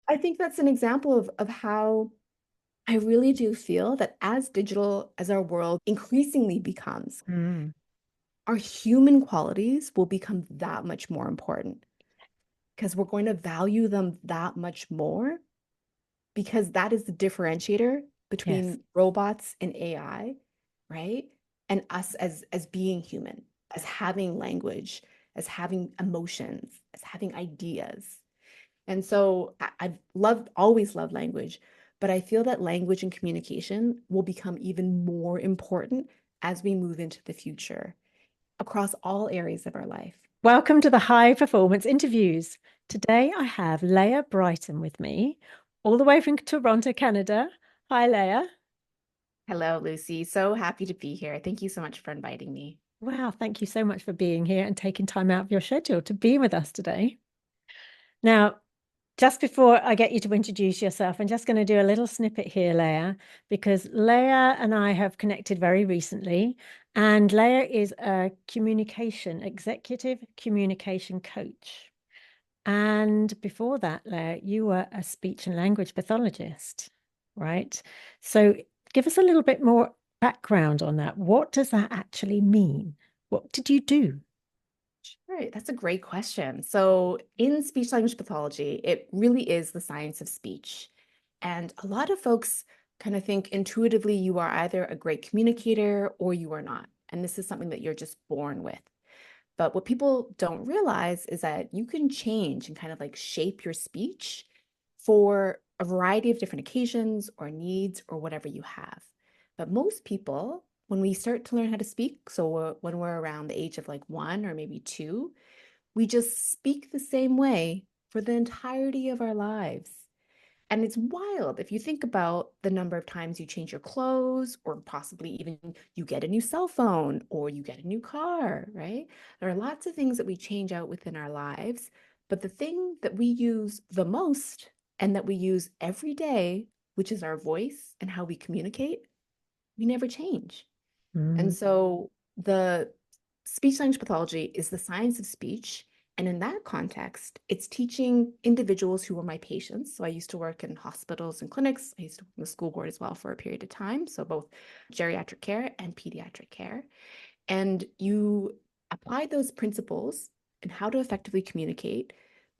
I think that's an example of how I really do feel that as digital as our world increasingly becomes, Mm, our human qualities will become that much more important because we're going to value them that much more because that is the differentiator yes. between robots and AI, right? And us as being human, as having language, as having emotions, as having ideas. And so I've always loved language, but I feel that language and communication will become even more important as we move into the future across all areas of our life. Welcome to the High Performance Interviews. Today I have Leah Brighton with me, all the way from Toronto, Canada. Hi, Leah. Hello, Lucy. So happy to be here. Thank you so much for inviting me. Wow, thank you so much for being here and taking time out of your schedule to be with us today. Now, just before I get you to introduce yourself, I'm just going to do a little snippet here, Leah, because Leah and I have connected very recently, and Leah is a executive communication coach. And before that, Leah, you were a speech and language pathologist, right? So give us a little bit more background on that. What does that actually mean? What did you do? Right, that's a great question. So, in speech language pathology, it really is the science of speech. And a lot of folks kind of think intuitively you are either a great communicator or you are not. And this is something that you're just born with. But what people don't realize is that you can change and kind of like shape your speech for a variety of different occasions or needs or whatever you have. But most people, when we start to learn how to speak, so when we're around the age of like 1 or maybe 2, we just speak the same way for the entirety of our lives. And it's wild if you think about the number of times you change your clothes, or possibly even you get a new cell phone or you get a new car, right? There are lots of things that we change out within our lives, but the thing that we use the most and that we use every day, which is our voice and how we communicate, we never change. And Mm, so the speech language pathology is the science of speech. And in that context, it's teaching individuals who were my patients. So I used to work in hospitals and clinics. I used to work in the school board as well for a period of time. So both geriatric care and pediatric care. And you apply those principles and how to effectively communicate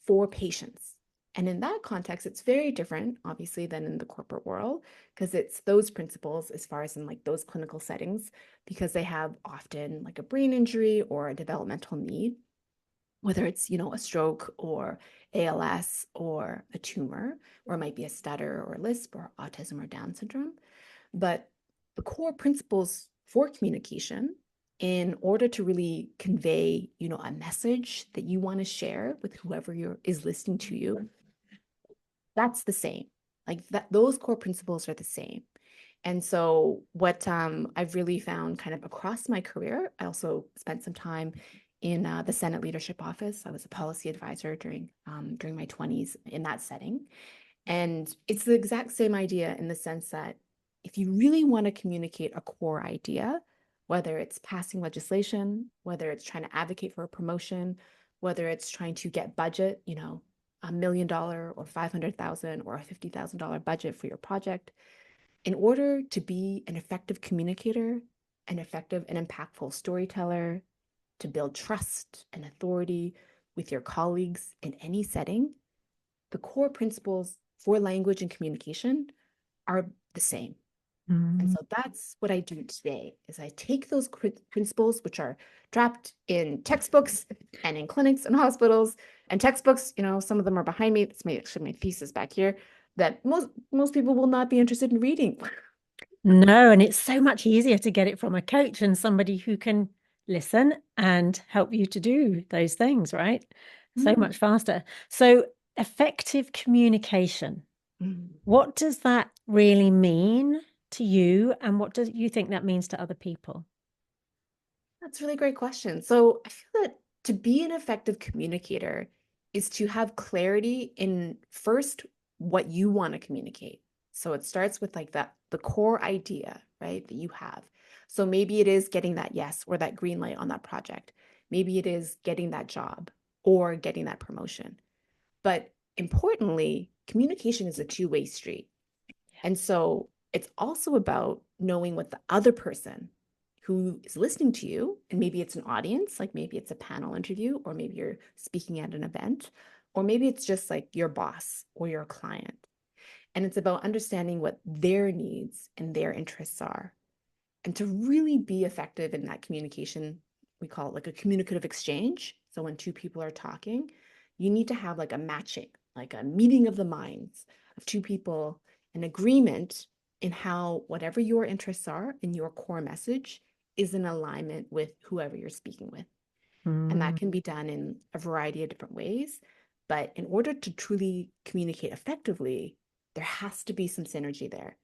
for patients. And in that context, it's very different, obviously, than in the corporate world, because it's those principles as far as in like those clinical settings, because they have often like a brain injury or a developmental need, whether it's, a stroke or ALS or a tumor, or it might be a stutter or lisp or autism or Down syndrome. But the core principles for communication, in order to really convey, a message that you want to share with whoever is listening to you, that's the same. Like that, those core principles are the same. And so what I've really found kind of across my career, I also spent some time in the Senate Leadership Office. I was a policy advisor during my 20s in that setting. And it's the exact same idea in the sense that if you really want to communicate a core idea, whether it's passing legislation, whether it's trying to advocate for a promotion, whether it's trying to get budget, $1 million or 500,000 or a $50,000 budget for your project, in order to be an effective communicator, an effective and impactful storyteller, to build trust and authority with your colleagues in any setting, the core principles for language and communication are the same. And mm. so that's what I do today is I take those principles, which are trapped in textbooks and in clinics and hospitals and textbooks, some of them are behind me. It's actually my thesis back here, that most people will not be interested in reading. No, and it's so much easier to get it from a coach and somebody who can listen and help you to do those things, right? So Mm. much faster. So, effective communication. Mm. What does that really mean to you? And what do you think that means to other people? That's a really great question. So I feel that to be an effective communicator is to have clarity in first what you want to communicate. So it starts with like the core idea, right, that you have. So maybe it is getting that yes or that green light on that project. Maybe it is getting that job or getting that promotion. But importantly, communication is a two-way street. And so it's also about knowing what the other person who is listening to you, and maybe it's an audience, like maybe it's a panel interview, or maybe you're speaking at an event, or maybe it's just like your boss or your client. And it's about understanding what their needs and their interests are. And to really be effective in that communication, we call it like a communicative exchange. So when two people are talking, you need to have like a matching, like a meeting of the minds of two people, an agreement in how whatever your interests are and your core message is in alignment with whoever you're speaking with. And that Mm. can be done in a variety of different ways. But in order to truly communicate effectively, there has to be some synergy there.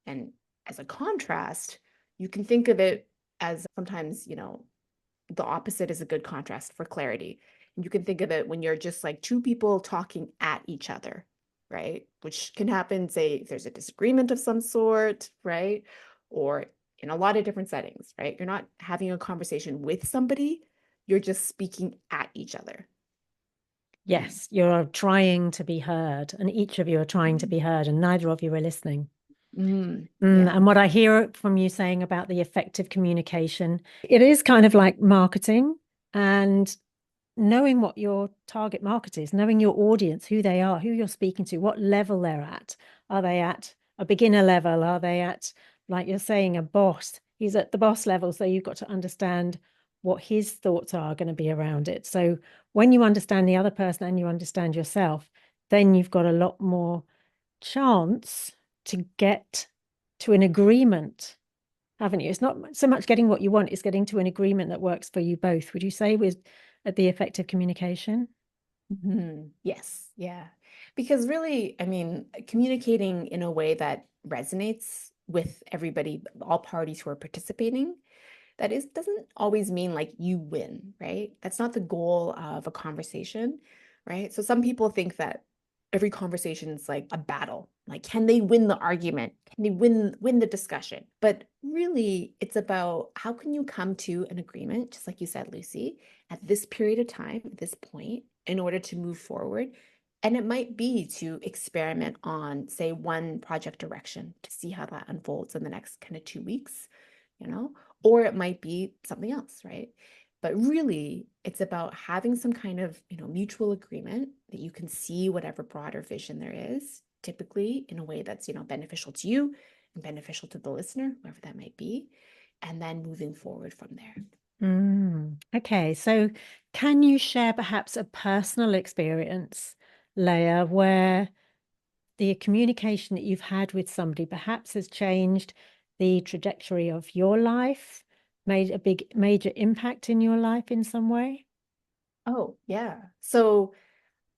And as a contrast, you can think of it as sometimes, the opposite is a good contrast for clarity. And you can think of it when you're just like two people talking at each other, right? Which can happen, say, if there's a disagreement of some sort, right? Or in a lot of different settings, right? You're not having a conversation with somebody, you're just speaking at each other. Mm. Yes, you're trying to be heard, and each of you are trying to be heard, and neither of you are listening. Yeah. And what I hear from you saying about the effective communication, it is kind of like marketing and knowing what your target market is, knowing your audience, who they are, who you're speaking to, what level they're at. Are they at a beginner level? Are they at, like you're saying, a boss? He's at the boss level. So you've got to understand what his thoughts are going to be around it. So when you understand the other person and you understand yourself, then you've got a lot more chance to get to an agreement, haven't you? It's not so much getting what you want, it's getting to an agreement that works for you both. Would you say with the effective communication? Yes, yeah. Because really, I mean, communicating in a way that resonates with everybody, all parties who are participating, that is doesn't always mean like you win, right? That's not the goal of a conversation, right? So some people think that every conversation is like a battle. Like, can they win the argument? Can they win the discussion? But really, it's about how can you come to an agreement, just like you said, Lucy, at this period of time, at this point, in order to move forward. And it might be to experiment on, say, one project direction to see how that unfolds in the next kind of 2 weeks, you know, or it might be something else, right? But really, it's about having some kind of, mutual agreement that you can see whatever broader vision there is, typically in a way that's, beneficial to you and beneficial to the listener, whoever that might be, and then moving forward from there. Okay, so can you share perhaps a personal experience, Leah, where the communication that you've had with somebody perhaps has changed the trajectory of your life, made a big major impact in your life in some way? Oh, yeah. So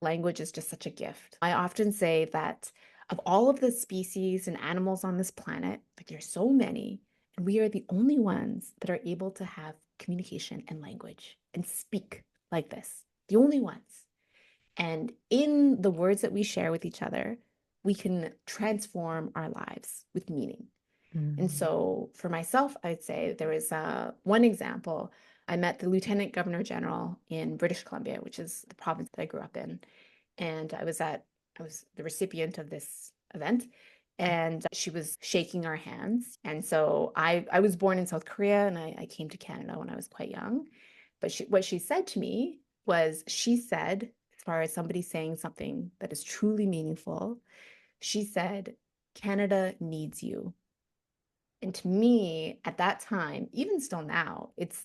language is just such a gift. I often say that of all of the species and animals on this planet, like there's so many, and we are the only ones that are able to have communication and language and speak like this. The only ones. And in the words that we share with each other, we can transform our lives with meaning. And Mm. so for myself, I'd say there was one example. I met the Lieutenant Governor General in British Columbia, which is the province that I grew up in. And I was the recipient of this event, and she was shaking our hands. And so I was born in South Korea, and I came to Canada when I was quite young. But what she said to me was, she said, as far as somebody saying something that is truly meaningful, she said, Canada needs you. And to me, at that time, even still now, it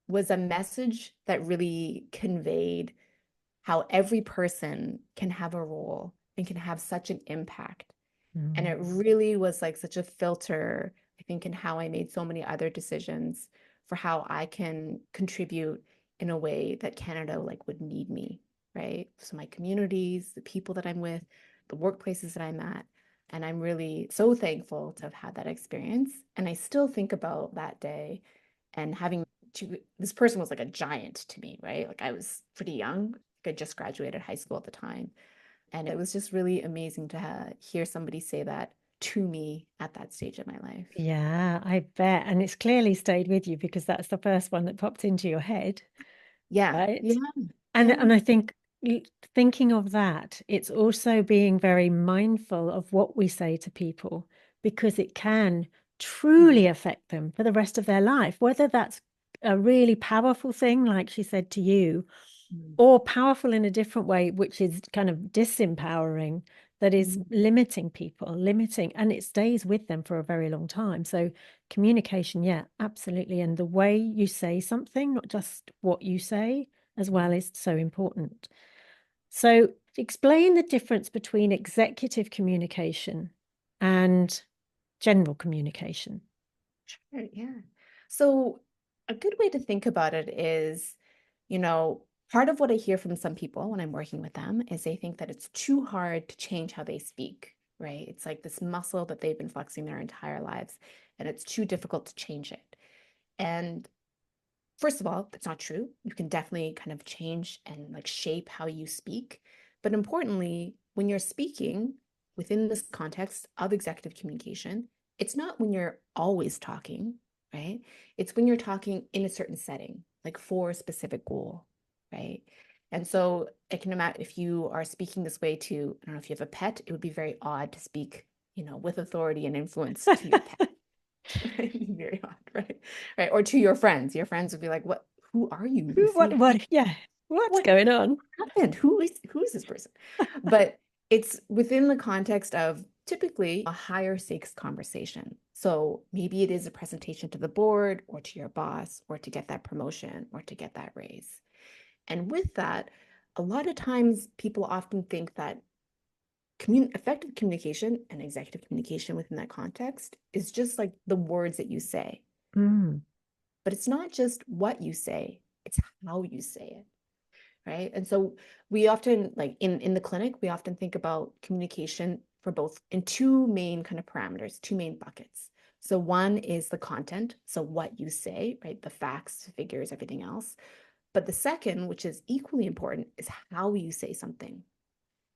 was a message that really conveyed how every person can have a role and can have such an impact. And Mm. it really was like such a filter, I think, in how I made so many other decisions for how I can contribute in a way that Canada like would need me, right? So my communities, the people that I'm with, the workplaces that I'm at. And I'm really so thankful to have had that experience. And I still think about that day and having this person was like a giant to me, right? Like I was pretty young. I just graduated high school at the time. And it was just really amazing to hear somebody say that to me at that stage of my life. Yeah, I bet. And it's clearly stayed with you because that's the first one that popped into your head, Yeah, right? yeah, And yeah. I think thinking of that, it's also being very mindful of what we say to people, because it can truly affect them for the rest of their life, whether that's a really powerful thing, like she said to you, Mm. or powerful in a different way, which is kind of disempowering, that is Mhm. limiting people, and it stays with them for a very long time. So communication, yeah, absolutely. And the way you say something, not just what you say as well, is so important. So explain the difference between executive communication and general communication. Sure, yeah. So a good way to think about it is, part of what I hear from some people when I'm working with them is they think that it's too hard to change how they speak, right? It's like this muscle that they've been flexing their entire lives, and it's too difficult to change it. And first of all, that's not true. You can definitely kind of change and like shape how you speak. But importantly, when you're speaking within this context of executive communication, it's not when you're always talking, right? It's when you're talking in a certain setting, like for a specific goal, right? And so I can imagine if you are speaking this way to, I don't know if you have a pet, it would be very odd to speak, with authority and influence to your pet. Right? Very odd, right? Right. Or to your friends. Your friends would be like, "What? Who are you, Lucy? Yeah, what's What going on? happened? Who is this person?" But it's within the context of typically a higher stakes conversation. So maybe it is a presentation to the board or to your boss or to get that promotion or to get that raise. And with that, a lot of times people often think that effective communication and executive communication within that context is just like the words that you say. Mm. But it's not just what you say, it's how you say it, right? And so we often, like in the clinic, we often think about communication for both in two main kind of parameters, two main buckets. So one is the content, so what you say, right? The facts, figures, everything else. But the second, which is equally important, is how you say something.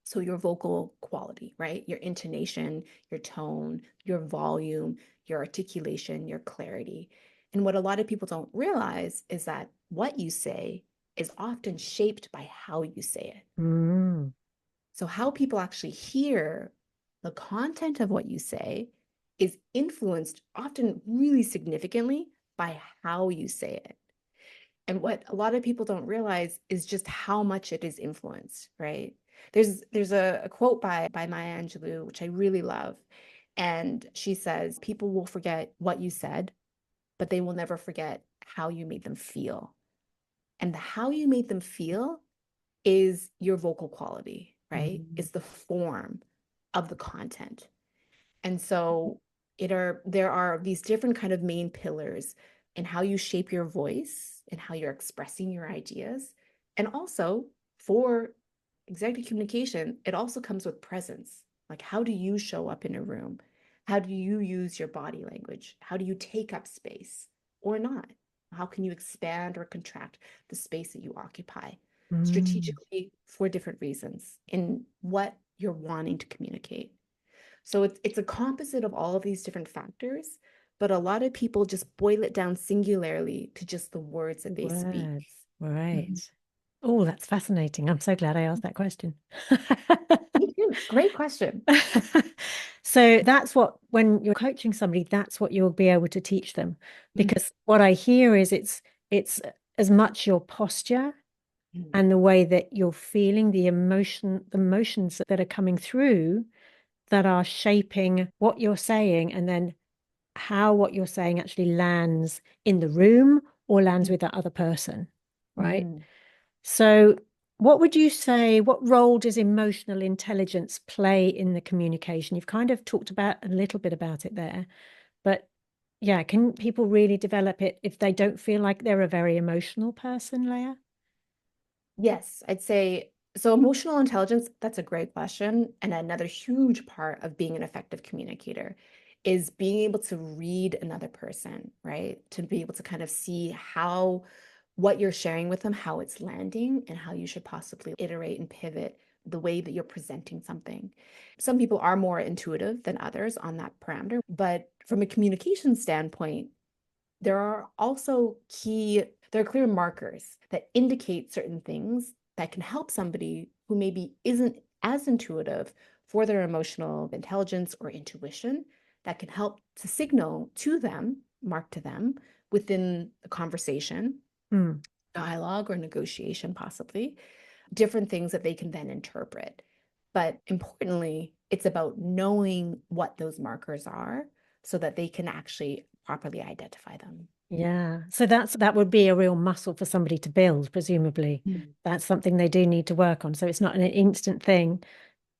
So your vocal quality, right? Your intonation, your tone, your volume, your articulation, your clarity. And what a lot of people don't realize is that what you say is often shaped by how you say it. Mm. So how people actually hear the content of what you say is influenced often really significantly by how you say it. And what a lot of people don't realize is just how much it is influenced, right? There's a quote by Maya Angelou, which I really love. And she says, people will forget what you said, but they will never forget how you made them feel. And the how you made them feel is your vocal quality, right? Mm. Is the form of the content. And so there are these different kind of main pillars in how you shape your voice and how you're expressing your ideas. And also for executive communication, it also comes with presence. Like how do you show up in a room? How do you use your body language? How do you take up space or not? How can you expand or contract the space that you occupy Mm. strategically for different reasons in what you're wanting to communicate? So it's a composite of all of these different factors, but a lot of people just boil it down singularly to just the words that they speak. Words. Right. Mhm. Oh, that's fascinating. I'm so glad I asked that question. Me too. Great question. So that's what, when you're coaching somebody, that's what you'll be able to teach them. Mhm. Because what I hear is it's as much your posture Mhm. and the way that you're feeling, the emotions that are coming through, that are shaping what you're saying, and then how what you're saying actually lands in the room or lands with that other person, right? Mhm. So, what would you say, what role does emotional intelligence play in the communication? You've kind of talked about a little bit about it there, but yeah, can people really develop it if they don't feel like they're a very emotional person, Leah? Yes, I'd say so. Emotional intelligence, that's a great question. And another huge part of being an effective communicator is being able to read another person, right? To be able to kind of see how what you're sharing with them, how it's landing, and how you should possibly iterate and pivot the way that you're presenting something. Some people are more intuitive than others on that parameter, but from a communication standpoint, there are also there are clear markers that indicate certain things that can help somebody who maybe isn't as intuitive for their emotional intelligence or intuition, that can help to signal to them, mark to them within a conversation, Mm. dialogue, or negotiation, possibly, different things that they can then interpret. But importantly, it's about knowing what those markers are so that they can actually properly identify them. Yeah. So that would be a real muscle for somebody to build, presumably. Mm. That's something they do need to work on. So it's not an instant thing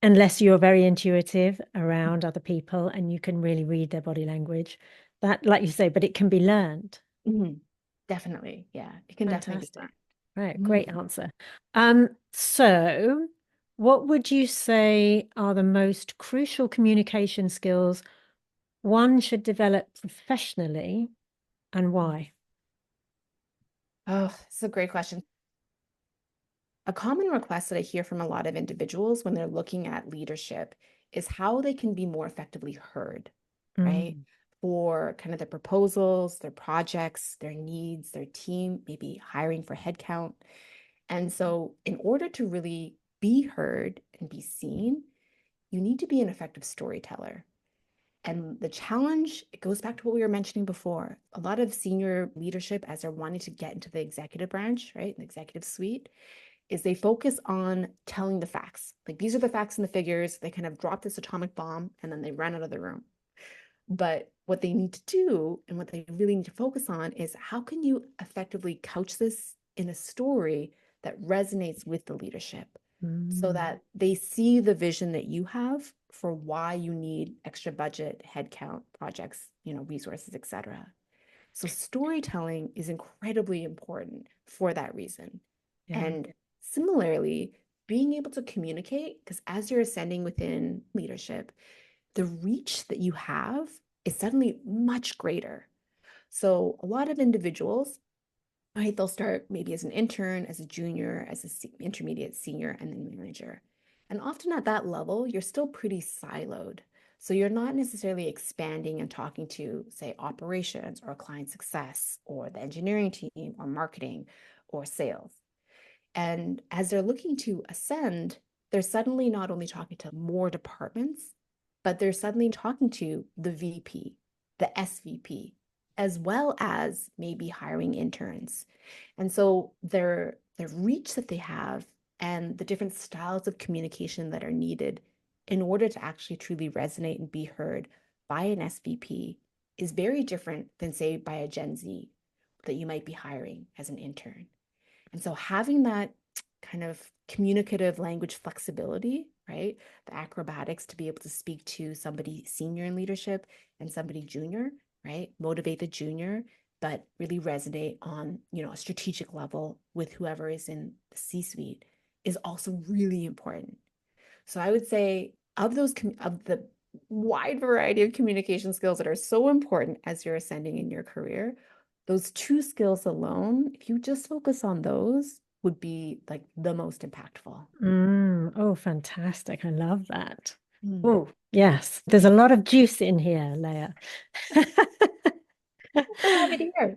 unless you're very intuitive around other people and you can really read their body language. That, like you say, but it can be learned. Mhm. Definitely. Yeah, it can definitely be Fantastic. Right, learned. great answer. So what would you say are the most crucial communication skills one should develop professionally and why? Oh, it's a great question. A common request that I hear from a lot of individuals when they're looking at leadership is how they can be more effectively heard, right? Mm. For kind of their proposals, their projects, their needs, their team, maybe hiring for headcount. And so, in order to really be heard and be seen, you need to be an effective storyteller. And the challenge, it goes back to what we were mentioning before. A lot of senior leadership, as they're wanting to get into the executive branch, right, the executive suite, is they focus on telling the facts. Like these are the facts and the figures. They kind of drop this atomic bomb and then they run out of the room. But what they need to do and what they really need to focus on is how can you effectively couch this in a story that resonates with the leadership so Mm. that they see the vision that you have for why you need extra budget, headcount, projects, resources, etc. So storytelling is incredibly important for that reason. Yeah. And similarly, being able to communicate, because as you're ascending within leadership, the reach that you have is suddenly much greater. So a lot of individuals, right, they'll start maybe as an intern, as a junior, as an intermediate, senior, and then manager. And often at that level, you're still pretty siloed. So you're not necessarily expanding and talking to, say, operations or client success or the engineering team or marketing or sales. And as they're looking to ascend, they're suddenly not only talking to more departments, but they're suddenly talking to the VP, the SVP, as well as maybe hiring interns. And so their reach that they have and the different styles of communication that are needed in order to actually truly resonate and be heard by an SVP is very different than, say, by a Gen Z that you might be hiring as an intern. And so having that kind of communicative language flexibility, right? The acrobatics to be able to speak to somebody senior in leadership and somebody junior, right? Motivate the junior, but really resonate on, a strategic level with whoever is in the C-suite is also really important. So I would say of the wide variety of communication skills that are so important as you're ascending in your career, those two skills alone, if you just focus on those, would be like the most impactful. Oh, fantastic. I love that. Mm. Oh, yes. There's a lot of juice in here, Leah. That's what I'm happy to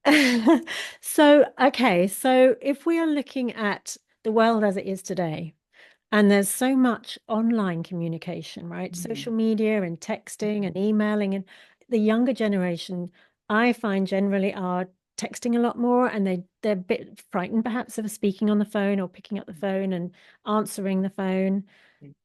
hear. So, okay, so if we are looking at the world as it is today, and there's so much online communication, right? Mm. Social media and texting and emailing, and the younger generation, I find generally are texting a lot more, and they're a bit frightened perhaps of speaking on the phone or picking up the phone and answering the phone.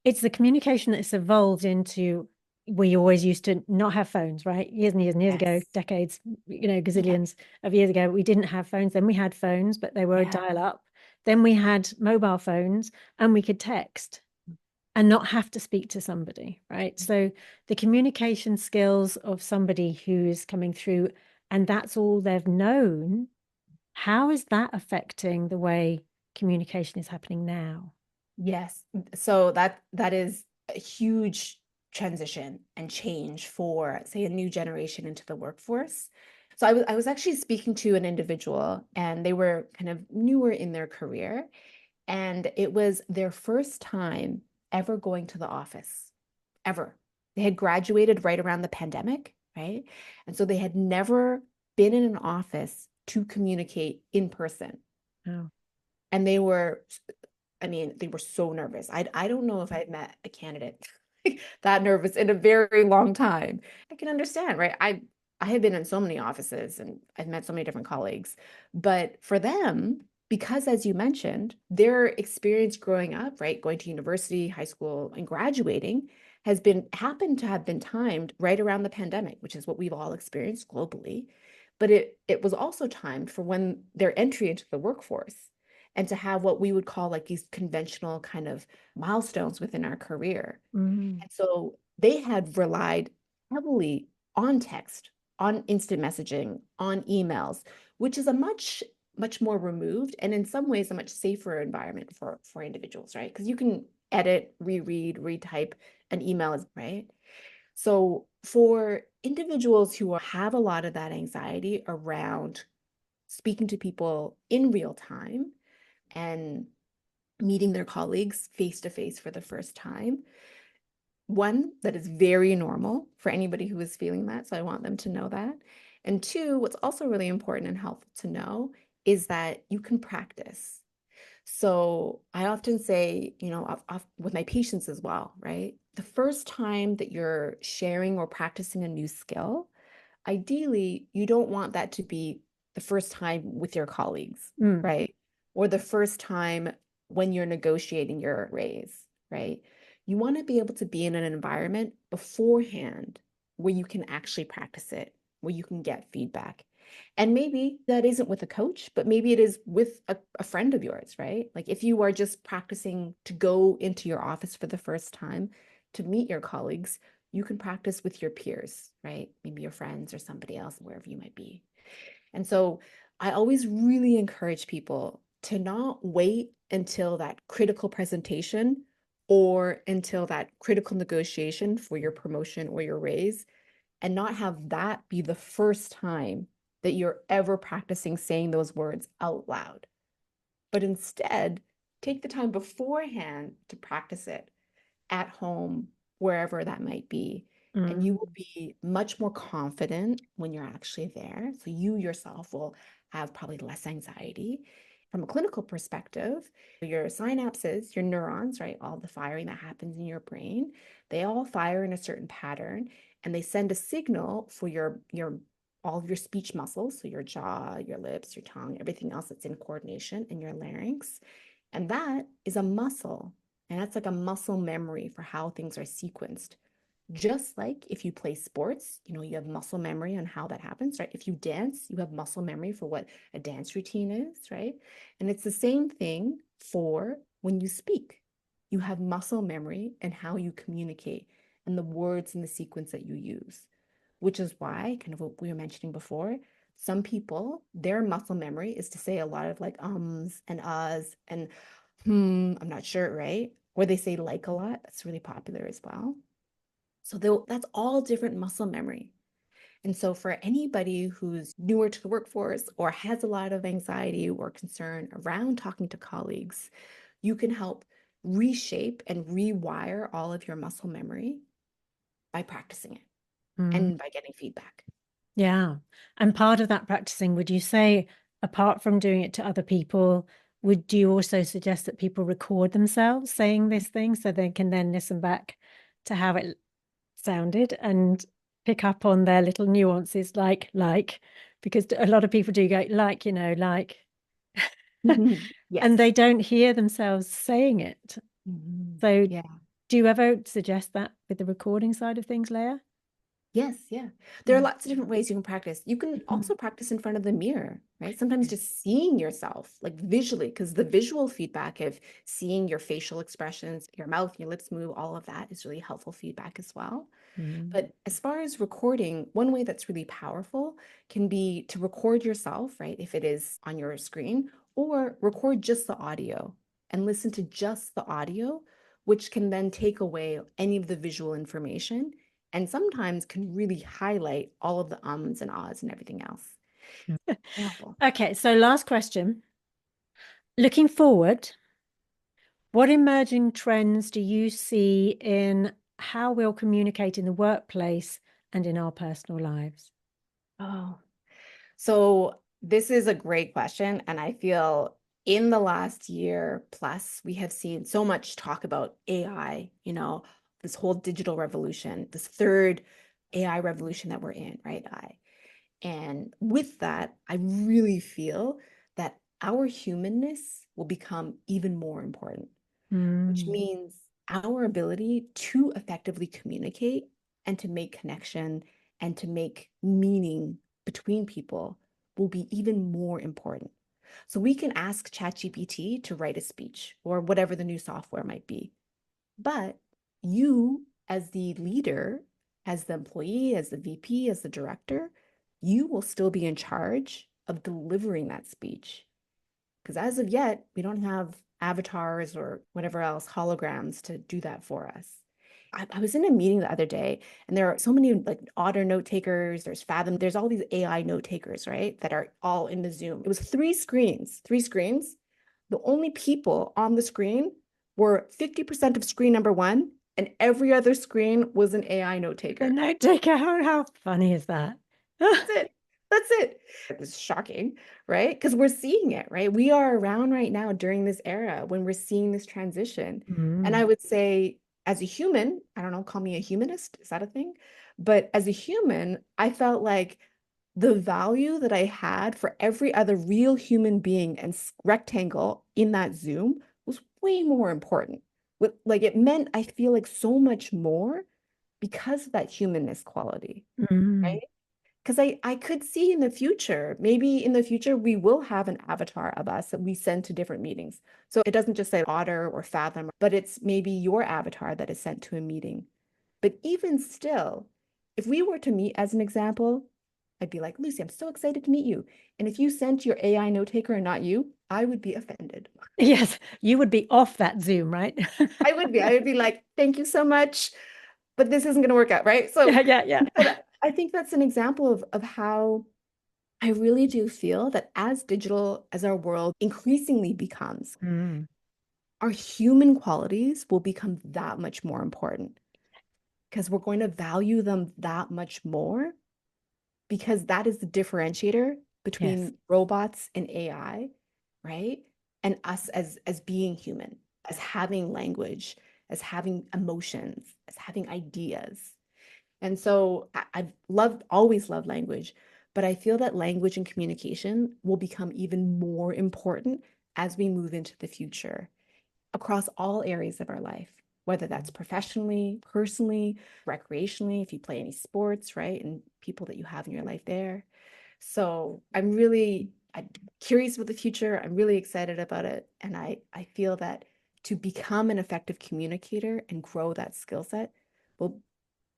It's the communication that's evolved into we always used to not have phones, right? Years and years and years ago, Yes. decades, Yeah. gazillions of years ago, we didn't have phones. Then we had phones, but they were Yeah. dial up. Then we had mobile phones and we could text and not have to speak to somebody, right? So the communication skills of somebody who's coming through and that's all they've known, how is that affecting the way communication is happening now? Yes. So that is a huge transition and change for, say, a new generation into the workforce. So I was actually speaking to an individual and they were kind of newer in their career, and it was their first time ever going to the office, ever. They had graduated right around the pandemic, right? And so they had never been in an office to communicate in person. Oh. And they were, I mean, they were so nervous. I don't know if I've met a candidate that nervous in a very long time. I can understand, right? I have been in so many offices and I've met so many different colleagues, but for them, because as you mentioned, their experience growing up, right, going to university, high school, and graduating has been happened to have been timed right around the pandemic, which is what we've all experienced globally. But it was also timed for when their entry into the workforce and to have what we would call like these conventional kind of milestones within our career. Mm. And so they had relied heavily on text, on instant messaging, on emails, which is a much more removed and in some ways a much safer environment for individuals, right? Because you can edit, reread, retype an email, right? So for individuals who have a lot of that anxiety around speaking to people in real time and meeting their colleagues face to face for the first time, one, that is very normal for anybody who is feeling that. So I want them to know that. And two, what's also really important and helpful to know is that you can practice. So I often say, with my patients as well, right? The first time that you're sharing or practicing a new skill, ideally, you don't want that to be the first time with your colleagues, Mm. right? Or the first time when you're negotiating your raise, right? You want to be able to be in an environment beforehand where you can actually practice it, where you can get feedback. And maybe that isn't with a coach, but maybe it is with a friend of yours, right? Like if you are just practicing to go into your office for the first time to meet your colleagues, you can practice with your peers, right? Maybe your friends or somebody else, wherever you might be. And so I always really encourage people to not wait until that critical presentation or until that critical negotiation for your promotion or your raise and not have that be the first time that you're ever practicing saying those words out loud, but instead take the time beforehand to practice it at home, wherever that might be. And you Mm. will be much more confident when you're actually there. So you yourself will have probably less anxiety. From a clinical perspective, your synapses, your neurons, right, all the firing that happens in your brain, they all fire in a certain pattern and they send a signal for your all of your speech muscles, so your jaw, your lips, your tongue, everything else that's in coordination in your larynx. And that is a muscle. And that's like a muscle memory for how things are sequenced. Just like if you play sports, you have muscle memory on how that happens, right? If you dance, you have muscle memory for what a dance routine is, right? And it's the same thing for when you speak. You have muscle memory and how you communicate and the words and the sequence that you use, which is why, kind of what we were mentioning before, some people, their muscle memory is to say a lot of like ums and uhs and I'm not sure, right? Or they say like a lot. That's really popular as well. So that's all different muscle memory. And so for anybody who's newer to the workforce or has a lot of anxiety or concern around talking to colleagues, you can help reshape and rewire all of your muscle memory by practicing it Mm. and by getting feedback. Yeah. And part of that practicing, would you say, apart from doing it to other people, would you also suggest that people record themselves saying this thing so they can then listen back to how it sounded and pick up on their little nuances, because a lot of people do go like, and Yes. they don't hear themselves saying it. So Yeah. do you ever suggest that with the recording side of things, Leah? Yes, yeah. There are Mm. lots of different ways you can practice. You can Mm. also practice in front of the mirror, right? Sometimes just seeing yourself, like visually, because the visual feedback of seeing your facial expressions, your mouth, your lips move, all of that is really helpful feedback as well. Mm. But as far as recording, one way that's really powerful can be to record yourself, right? If it is on your screen, or record just the audio and listen to just the audio, which can then take away any of the visual information and sometimes can really highlight all of the ums and ahs and everything else. Very helpful. Okay, so last question. Looking forward, what emerging trends do you see in how we'll communicate in the workplace and in our personal lives? Oh, so this is a great question. And I feel in the last year plus, we have seen so much talk about AI, this whole digital revolution, this third AI revolution that we're in, right? And with that, I really feel that our humanness will become even more important, which Mm. means our ability to effectively communicate and to make connection and to make meaning between people will be even more important. So we can ask ChatGPT to write a speech or whatever the new software might be. But you, as the leader, as the employee, as the VP, as the director, you will still be in charge of delivering that speech. Because as of yet, we don't have avatars or whatever else, holograms to do that for us. I was in a meeting the other day, and there are so many like Otter note takers, there's Fathom, there's all these AI note takers, right? That are all in the Zoom. It was three screens. The only people on the screen were 50% of screen number one, and every other screen was an AI note The taker. note taker, how funny is that? That's it. That's it. It was shocking, right? Because we're seeing it, right? We are around right now during this era when we're seeing this transition. And I Mm. would say, as a human, I don't know, call me a humanist. Is that a thing? But as a human, I felt like the value that I had for every other real human being and rectangle in that Zoom was way more important. With like it meant I feel like so much more because of that humanness quality, Mm. right? Because I could see in the future, maybe in the future, we will have an avatar of us that we send to different meetings. So it doesn't just say Otter or Fathom, but it's maybe your avatar that is sent to a meeting. But even still, if we were to meet as an example, I'd be like, Lucy, I'm so excited to meet you. And if you sent your AI note taker and not you, I would be offended. Yes, you would be off that Zoom, right? I would be. I would be like, thank you so much, but this isn't going to work out, right? So, Yeah, yeah, yeah. but I think that's an example of how I really do feel that as digital as our world increasingly becomes, Mm. our human qualities will become that much more important because we're going to value them that much more because that is the differentiator Yes. between robots and AI, right? And us as being human, as having language, as having emotions, as having ideas. And so I've always loved language, but I feel that language and communication will become even more important as we move into the future across all areas of our life, whether that's professionally, personally, recreationally, if you play any sports, right? And people that you have in your life there. So I'm curious about the future. I'm really excited about it. And I feel that to become an effective communicator and grow that skill set will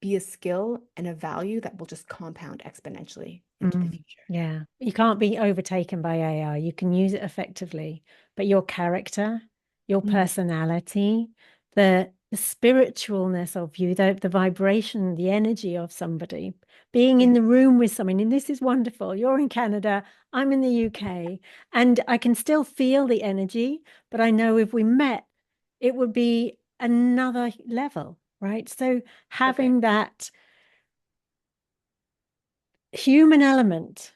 be a skill and a value that will just compound exponentially into the Mm. future. Yeah. You can't be overtaken by AI. You can use it effectively, but your character, your Mhm. personality, the spiritualness of you, the vibration, the energy of somebody, being in Yeah. the room with someone, and this is wonderful. You're in Canada, I'm in the UK, and I can still feel the energy, but I know if we met, it would be another level, right? So Perfect. having that human element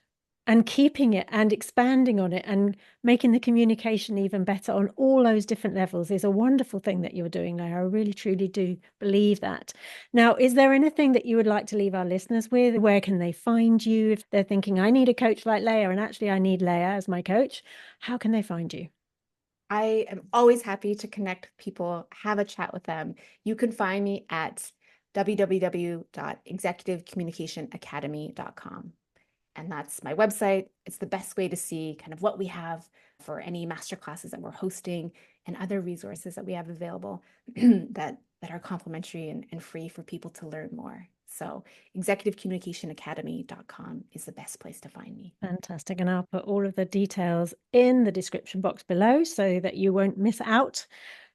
and keeping it and expanding on it and making the communication even better on all those different levels is a wonderful thing that you're doing, Leah. I really, truly do believe that. Now, is there anything that you would like to leave our listeners with? Where can they find you if they're thinking, I need a coach like Leah, and actually I need Leah as my coach? How can they find you? I am always happy to connect with people, have a chat with them. You can find me at www.executivecommunicationacademy.com. And that's my website. It's the best way to see kind of what we have for any master classes that we're hosting and other resources that we have available that are complimentary and free for people to learn more. So executivecommunicationacademy.com is the best place to find me. Fantastic. And I'll put all of the details in the description box below so that you won't miss out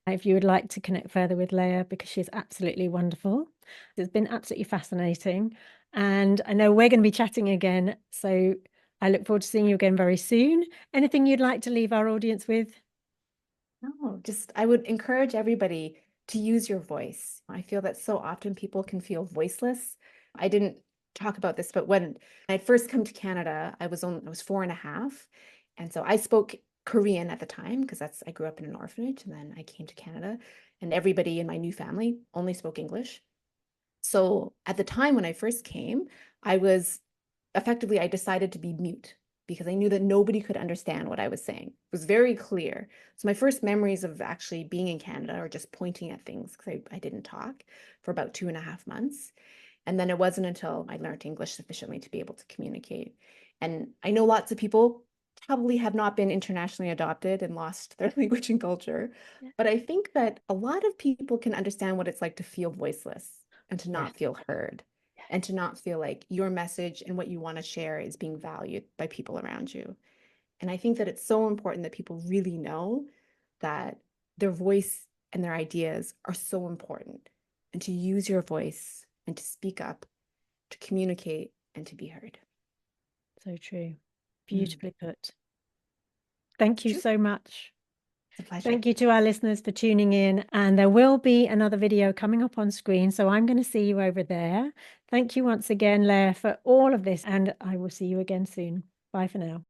if you would like to connect further with Leah, because she's absolutely wonderful. It's been absolutely fascinating. And I know we're going to be chatting again. So I look forward to seeing you again very soon. Anything you'd like to leave our audience with? No, just I would encourage everybody to use your voice. I feel that so often people can feel voiceless. I didn't talk about this, but when I'd first come to Canada, I was 4.5. And so I spoke Korean at the time, because I grew up in an orphanage and then I came to Canada, and everybody in my new family only spoke English. So at the time when I first came, I was effectively, I decided to be mute because I knew that nobody could understand what I was saying. It was very clear. So my first memories of actually being in Canada are just pointing at things because I didn't talk for about 2.5 months. And then it wasn't until I learned English sufficiently to be able to communicate. And I know lots of people probably have not been internationally adopted and lost their language and culture. Yeah. But I think that a lot of people can understand what it's like to feel voiceless and to Yes. not feel heard and to not feel like your message and what you want to share is being valued by people around you. And I think that it's so important that people really know that their voice and their ideas are so important, and to use your voice and to speak up, to communicate and to be heard. So true. Mm. Beautifully put. Thank you Sure. so much. It's a pleasure. Thank you to our listeners for tuning in. And there will be another video coming up on screen. So I'm going to see you over there. Thank you once again, Leah, for all of this. And I will see you again soon. Bye for now.